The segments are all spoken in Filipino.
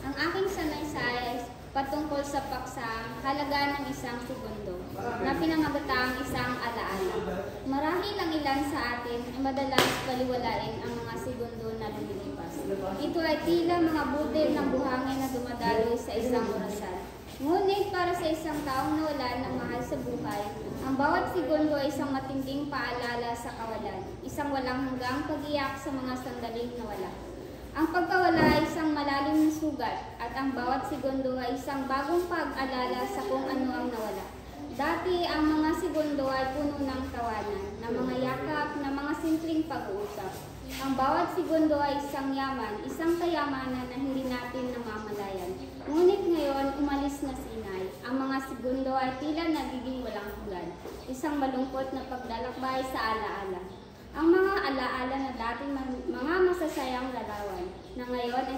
Ang aking sanaysay ay patungkol sa paksang halaga ng isang segundo na pinamagatang isang alaala. Marahil ang ilan sa atin ay madalas baliwalain ang mga segundo na lumilipas. Ito ay tila mga budel ng buhangin na dumadaloy sa isang orasan. Ngunit para sa isang taong nawalan ng mahal sa buhay, ang bawat segundo ay isang matinding paalala sa kawalan, isang walang hanggang pag-iyak sa mga sandaling nawala. Ang pagkawala ay isang malalim na sugat at ang bawat segundo ay isang bagong pag-alala sa kung ano ang nawala. Dati ang mga segundo ay puno ng tawanan, ng mga yakap, ng mga simpleng pag-uusap. Ang bawat segundo ay isang yaman, isang kayamanan na hindi natin namamalayan. Ngunit ngayon, umalis na si Inay. Ang mga segundo ay tila nagiging walang hanggan, isang malungkot na paglalakbay sa alaala. Ang mga alaala na dating mga masasayang larawan na ngayon ay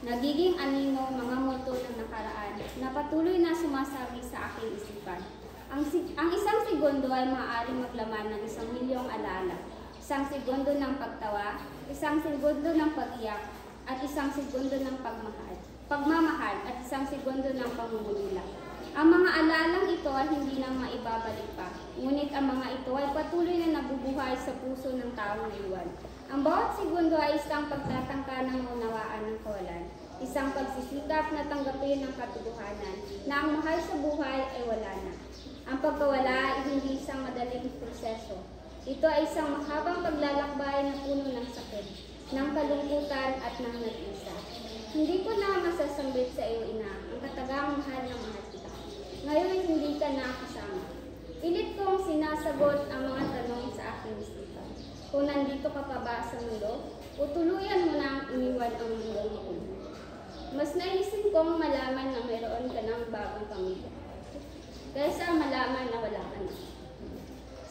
nagiging anino mga multo ng nakaraan na patuloy na sumasabi sa aking isipan. Ang isang segundo ay maaaring maglaman ng 1,000,000 alaala. Isang segundo ng pagtawa, isang segundo ng pag-iyak, at isang segundo ng pagmamahal, at isang segundo ng pangungulila. Ang mga alaalang ito ay hindi na maibabalik pa, ngunit ang mga ito ay patuloy na nabubuhay sa puso ng taong iwan. Ang bawat segundo ay isang pagtatangka ng maunawaan ng kawalan, isang pagsisikap na tanggapin ang katotohanan na ang mahal sa buhay ay wala na. Ang pagkawala ay hindi isang madaling proseso. Ito ay isang mahabang paglalakbay na puno ng sakit, ng kalungkutan at ng nag-isa. Hindi ko na masasambit sa iyo, Ina, ang katagang mahal na mahal kita. Ngayon hindi ka na kasama. Pilit kong sinasagot ang mga tanong sa aking isipan. Kung nandito ka pa ba sa mundo, o tuluyan mo na ang iniwan ang mundong ito. Mas naisip kong malaman na mayroon ka ng bagong pamilya, kaysa malaman na wala ka na.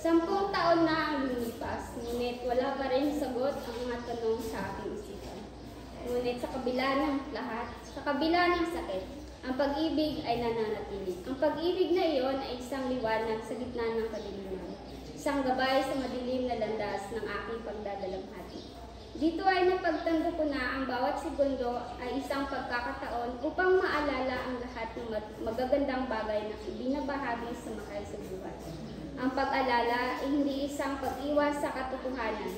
10 taon na ang lumipas, ngunit wala pa rin sagot ang mga tanong sa aking isipan. Ngunit sa kabila ng lahat, sa kabila ng sakit, ang pag-ibig ay nananatili. Ang pag-ibig na iyon ay isang liwanag sa gitna ng kadiliman, isang gabay sa madilim na landas ng aking pagdadalamhati. Dito ay napagtanto ko na ang bawat segundo ay isang pagkakataon upang maalala ang lahat ng magagandang bagay na ibinabahagi sa mahal sa buhay. Ang pag-alala ay hindi isang pag-iwas sa katotohanan,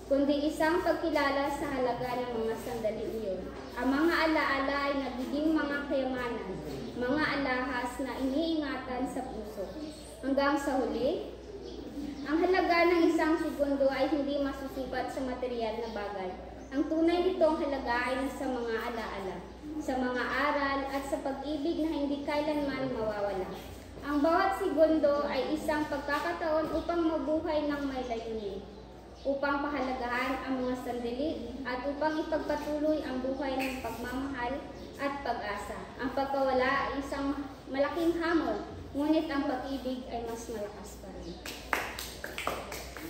kundi isang pagkilala sa halaga ng mga sandaling iyon. Ang mga alaala ay nagiging mga kayamanan, mga alahas na iniingatan sa puso. Hanggang sa huli, ang halaga ng isang segundo ay hindi masusukat sa material na bagay. Ang tunay nitong halaga ay sa mga alaala, sa mga aral at sa pag-ibig na hindi kailanman mawawala. Ang bawat segundo ay isang pagkakataon upang mabuhay ng may layunin, upang pahalagahan ang mga sandali at upang ipagpatuloy ang buhay ng pagmamahal at pag-asa. Ang pagkawala ay isang malaking hamon, ngunit ang pag-ibig ay mas malakas pa rin.